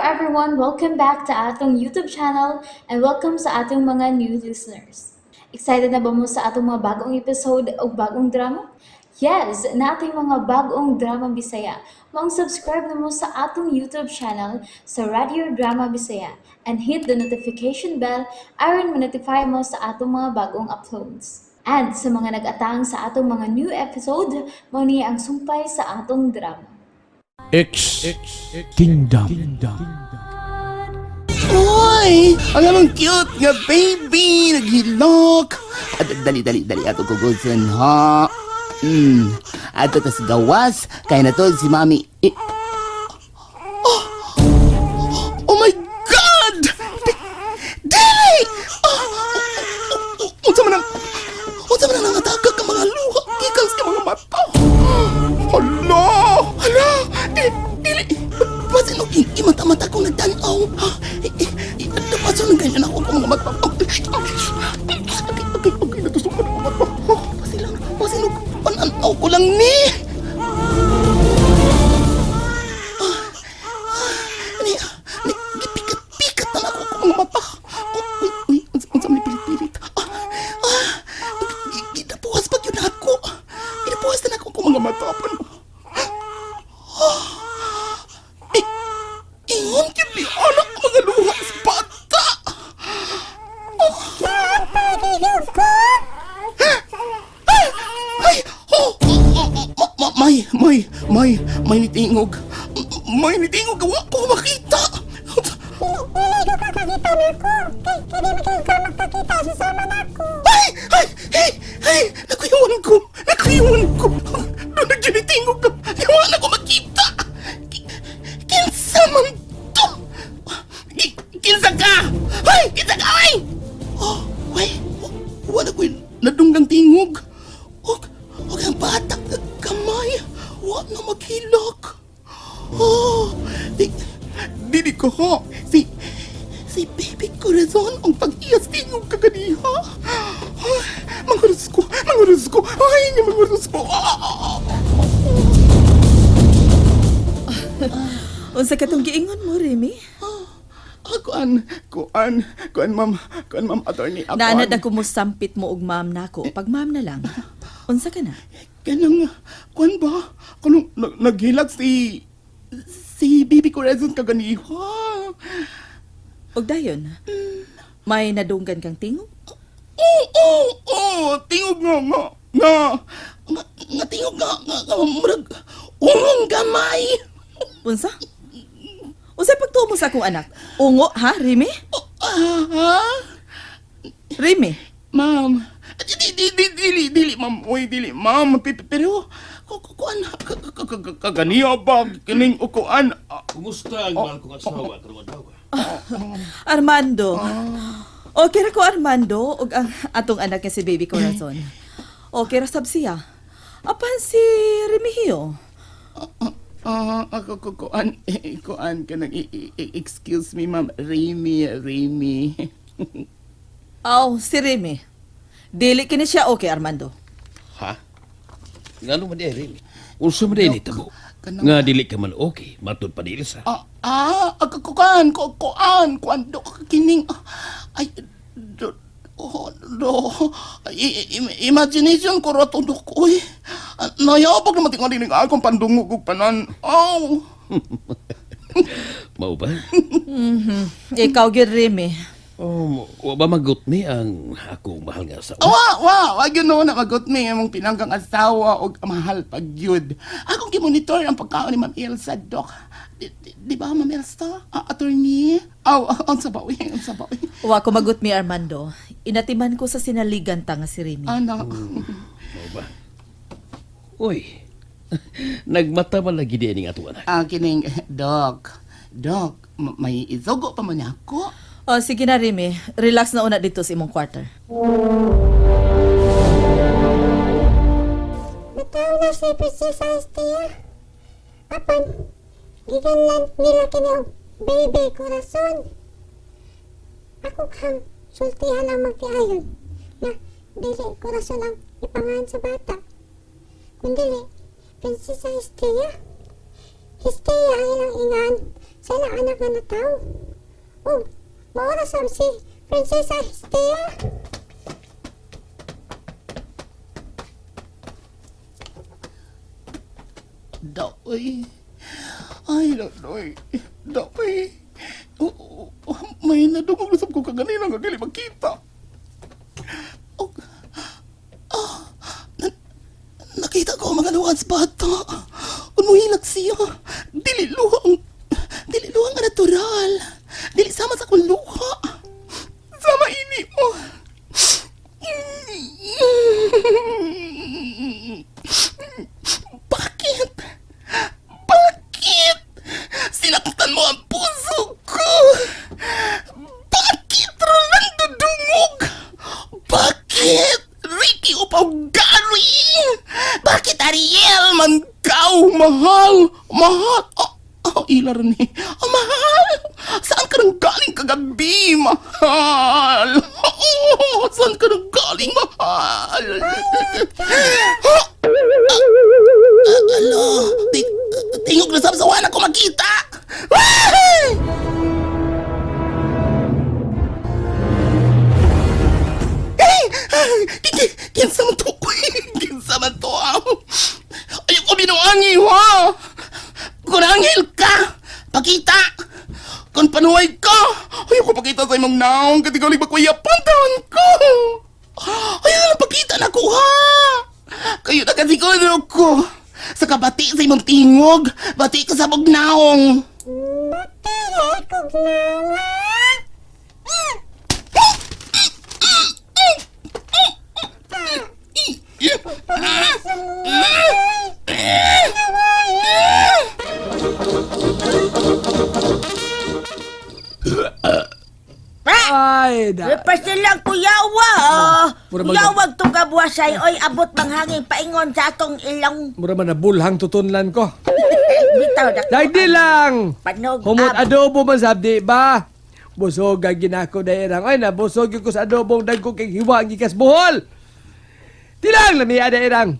everyone, welcome back to atong YouTube channel and welcome sa atong mga new listeners. Excited na ba mo sa atong mga bagong episode o bagong drama? Yes, na ating mga bagong drama Bisaya. Subscribe na mo sa atong YouTube channel sa Radio Drama Bisaya and hit the notification bell aron ma-notify mo sa atong mga bagong uploads. And sa mga nag-atang sa atong mga new episode, mo niya ang sumpay sa atong drama. X Kingdom. Uy! Ang amang cute nga baby! Naghilok! Dali, ato kugusin, ha? Ato tas gawas, kaya na to si mami. Oh my God! Dili! Unsa man ang nangatagak ka mga luha, gikas ka mga mata. Hala! Dili! Basin o imata-mata kong nagtanaw. Basin ang ganyan ako kung mga mata. Okay, natusok ka ng mga mata. Basin o pananaw ko lang ni. Gipikat na ako kung mga mata. Uy, unsa man pilit-pilit. Gidapuwas pag yun ako. Gidapuwas na ako kung mga mata. Ingon kini anak mga luha sa bata. Ay! May nitingog. May nitingog gawa ko makita. Ay! Nakuyuan ko. Naginitingog ka. Gawa na ko makita. Kinsa man to? Kinsa ka? Hoy! Kinsa ka, oy! Wala ko'y nadunggang tingog. Huwag ang bata kamay. Huwag na maghilak. Didi ko ho. Si baby Corazon ang pag-iyas tingog ka ganiha. Mangurus ko. Ay, mangurus ko. Unsa katong giingon mo, Remy? Kuan ma'am attorney. Naanad na kumusampit mo og ma'am nako. Pag ma'am na lang. Unsa ka na? Kanang, kuan ba? Kanang naghilak si Bibi Corazon kaganiha. Og dayon, may nadunggan kang tingog? Oo, tingog nga tingog nga, murag, ungong gamay. Unsa? Unsay pagtuo mo sa akong anak? Ungo, ha, Remy? Ha? Remy? Ma'am, dili, ma'am. Uy, dili, ma'am. Pero, kuan, kaganiya ba? Kining ukuan. Kumusta ang mahal kong asawa karong adlaw? Armando. Okay ra ko, Armando, og ang atong anak nga si Baby Corazon. Okay ra sab siya. Apan si Remigio? Kuan ka nang, excuse me, ma'am. Remy. Si Remy. Dili kini siya okay, Armando. Ha? Ngano man di rin? Unsa man di tabo? Nga dili ka man okay, matud pa dili sa. Kuan do kining ay imagination ko ra to ko eh. Nayabag naman tingali ning akong pandungog ug panan. Mao ba? Ikaw gyud, Remy. Wa ba magutmi ang akong mahal nga asawa? Wag yun no, nakagot mi among pinanggang asawa o mahal pagyud. Akong gimonitor ang pagkaon ni Ma'am Elsa, Doc. Di ba, Ma'am Elsa? Attorney? Ang sabawi. Wa ko magut mi, Armando. Inatiman ko sa sinaligan ta nga si Remy. Anak. Mao ba? Uy, nagmata man lagi di ning ato anak. Kining, Doc, may izogo pa man ako. Sige na, Remy. Relax na una dito sa imong quarter. Bitaw na si Princess Tia. Apan, giganlan nila kini Baby Corazon. Ako kang sultihan ang magtiayon na dili Corazon ang ipangalan sa bata. Kundi Princess Tia. Histia ang ilang ingan Sana anak nga nataw. Oh, maura sab si Prinsesa Hestia. Daoy. Ay, Lanoy. Daoy. May nadungog na sab ko kaganina nga dili makita. Oh, nakita ko ang mga luhan sa bata. Umuhilag siya. Dili luhang nga natural. Dili sama sa kong luha. Sama ini mo. Bakit? Bakit? Sinaktan mo ang puso ko. Bakit Rolando dungog? Bakit? Ricky upaw Gary? Bakit Ariel Mangkaw? Mahal? Ilar ni. Mahal? Saan ka nang galing kagabi? Mahal? Saan ka nang galing? Mahal? Alo? Tingog na sa wala ko makita. Kinsa man to? Kinsa man to? Ayoko binuangi, ha? Kung anghel ka, pakita. Kung panuhay ka, ayoko pakita sa imong naong katigaling magkuyapan taon ko. Ayoko na pakita na ko, ha? Kayo na kasiguro ko. Sa kabati sa imong tingog, bati ka sa magnaong. Matira ko nga. Ay, da. Pasilang kuyawa, Pura mag- Kuyawag to kabuasay, oy abot manghangin paingon sa akong ilong. Mura man na bulhang tutunlan ko. Bitaw na Dagdi lang. Panog Humot adobo man sabdi ba? Busog ang ginako daerang. Ay, nabusog ko sa adobong dagko kay hiwa ang gikas buhol. Tilang lami daerang.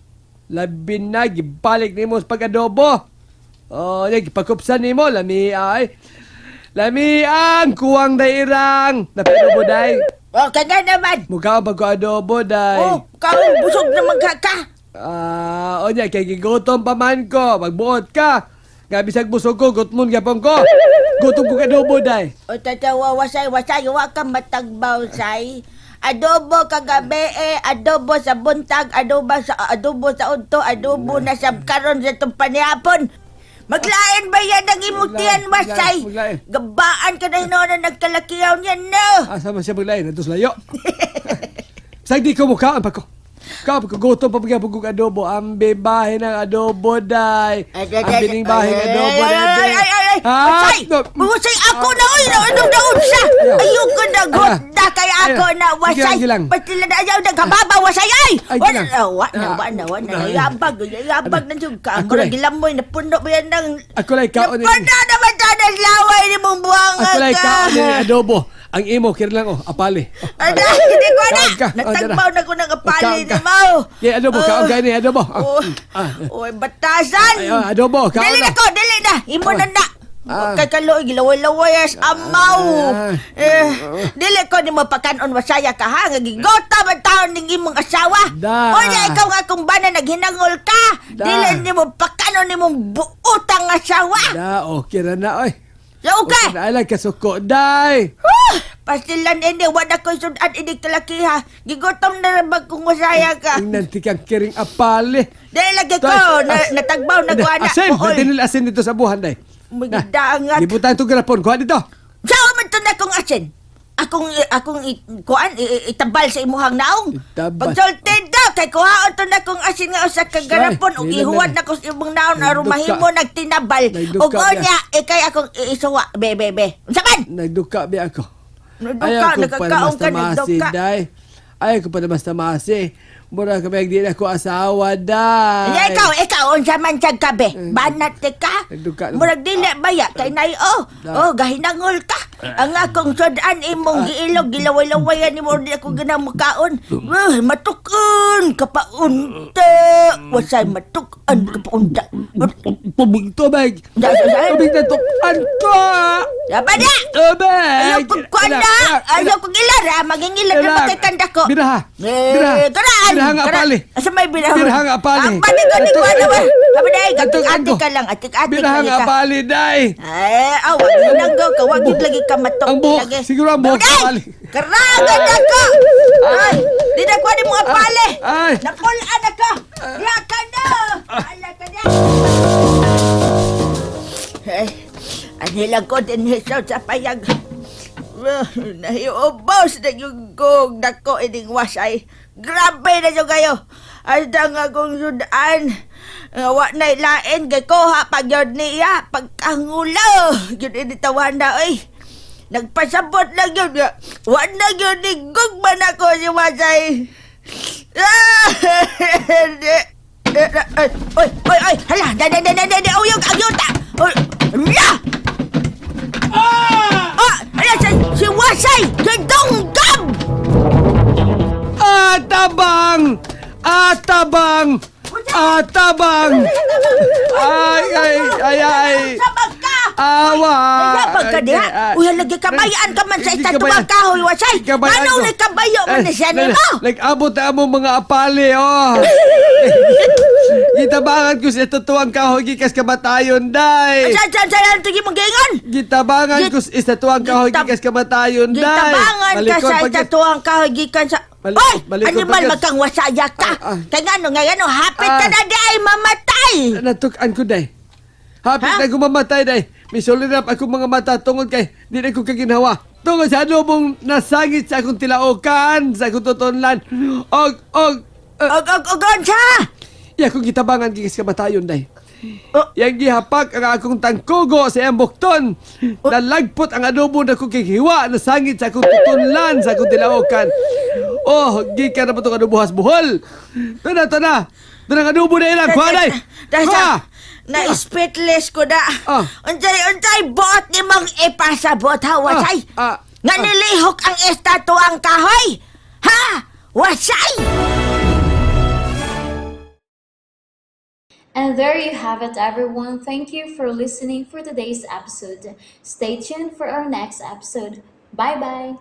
Labi na gibalik nimo sa pag-adobo. Oh, ya gipakupsan nimo lami ay. Lami ang kuwang daerang. Napadobo day. Oh, kanya naman. Mukha ba ko adobo day? Oh, kaon busog naman ka. O niya, kay gigutom pa man ko. Magbuot ka. Nga bisag busog ko, gutmon gapon ko. Gutom ko kadobo day. O tatawa wasay, wa ka matagbaw say. Adobo kagabi adobo sa buntag, adobo sa udto, adobo na sa karon sa itong panihapon. Maglain ba yan ang imutian, wasay? maglain. Gabaan ka na hinoon na nagkalakiyaw niyan, no? Asa man siya maglain, natos layo. Sagdi ko mukhaan pa ko. Kapag gutom pa pagkapag kong adobo, ang bibahin ng adobo, day. Ang bining bahin ng adobo, day. Wasay! Wasay ako na, oy! Naunong siya! Ayoko na, gunda kaya ako na, wasay! Gilang. Pastila na ayaw, nagkababa, wasay, ay! Ay, gilang. Yabag na yung ka. Ako lang. Gilamoy, napuno ba yan ng... Ako lang ikaw ni... Napuno naman tayo ng laway ni mong buwangan Ako lang ka! ikaw ni adobo. Ang imo, kira lang, apali. Ada, hindi ko na! Kaon ka. Natagbaw na ko ng apali Kaon ni ka. Mau! Kaya adobo, kaon ka ni adobo. Oy, batasan! Ay, adobo, kaon Dili na. na ko, dili na! Imo na na! Kay kaloy, gilaway-laway as amaw! Dili ko ni mo pakanon wasaya ka ha! Ngagigota man taon ng imong asawa! Da. O niya, ikaw nga kung ba na naghinangol ka! Da. Dili ni mo pakanon ni mong buutang asawa! Da, okay na na, oy. Yaw ka! Okay na, alam ka suko, day. Pastilan ini, wala ko'y sudan ini kalakiha! Gigotom na rabag kung wasaya ka! Ingnan tikang kiring apali. Dili lagi ko! Natagbaw na ko anak Asin, ko! dinil asin dito sa buhan, day. Magdaangat! Gibutan itong garapon, kuha dito. Saan man to na kong asin? Kuan, itabal sa imuhang naong. Itabal. Pagsultid daw, kay kuhaon to na kong asin nga usa kagarapon, ug Ay, ihuwad na. na ko sa imong naong, aron Nagduka. mahimo nagtinabal. Nagduka Ug onya, kay akong isuwa, be. Unsa man? Nagduka bi ako. Nagduka, nagkakaon ka, tamasi, nagduka. day. Ayaw ko pa na mas tamasi. Mura ka ba, di na ko asawa, day. Nya ikaw, unsa man siyag kabe? Banat ka? Nagduka. Murag dili baya, kay nay, gahinangol ka. Ang akong sudan imong giilog, gilaway-lawayan ni mo di ako ganang makaon. Matukon, kapaunta. Wasay matukon, kapaunta. Tubig, tubig! Tubig na tukan ko! Dapat na! Tubig! Ayaw kong kuana! Ayaw kong ilara! Magingilad na magkakanda ko! Biraha! Karaan! Biraha nga pali! Asa may biraha? Biraha nga pali! Ang pali ko ni kuana ba? Kapaday, Atik atik ka lang, atik-atik Biraha lang nga ka. pali, day! Ay, wag mo nanggaw ka, wag yun lagi ka matok. Ang buhok, siguro ang buhok Ay! kapali. Karagan ako! Ay! Di na ko ni mga pali! Ay! Napulaan ako! Ya ka na! Ala ka na! Ay, anilang ko din hisaw sa payag. Nahiubos na yung gog na ko ining wasay. Grabe na yung kayo. Ada nga kong sudan. Wa na ilain kay ko ha pag yun niya. Pagkangulo. Yun initawan na ay. Nagpasabot lang yun. Wa na yun ni gog man ako si wasay. Oy, hala, uyog, agyuta! Oy, ya! Hala, si Wasay, si Donggab! Atabang! Atabang! Atabang! Ay! Sabag ka! Awa! Sabag ka diha? Uy, lagi kabayaan ka man sa Hindi estatuang kabayan. kahoy, Wasay! Kabayaan Manong ko. nagkabayo man na siya nimo! Abot na among mga apali, oh! Gitabangan ko sa tatuang kahoy gikas kamatayon, day! Saan ito yung mga Gitabangan ko sa tatuang kahoy Gitab- gikas kamatayon, day! Gitabangan ka sa estatuang kahoy gikan sa... Mali- Oy! malikot Animal pagkas- magkang wasaya ka! Kaya nga no, ngayon, hapit ka Ah. na di ay mamatay! Natukan ko, day. Hapit Ha? na gumamatay, day. May solirap akong mga mata tungod kay di na ko kaginhawa. Tungod sa ano mong nasangit sa akong tilaokan, sa akong tutunlan. Og, Gonsa! iya kong gitabangan gikas kamatayon, day. Oh. Yang gihapak ang akong tangkugo sa iyang bukton. Nalagpot ang adobo na kong kikhiwa na sangit sa akong tutunlan sa akong tilaokan. Oh, gikan na pa itong adobo hasbuhol. Ito na. Ito na ang adobo na ilang. Kuha, day. Dahil na-speechless ko na. Ah. Unsay, buot ni mong ipasabot, ha, Wasay? Nga nilihok ang estatuang kahoy? Ha? Wasay? And there you have it, everyone. Thank you for listening for today's episode. Stay tuned for our next episode. Bye bye.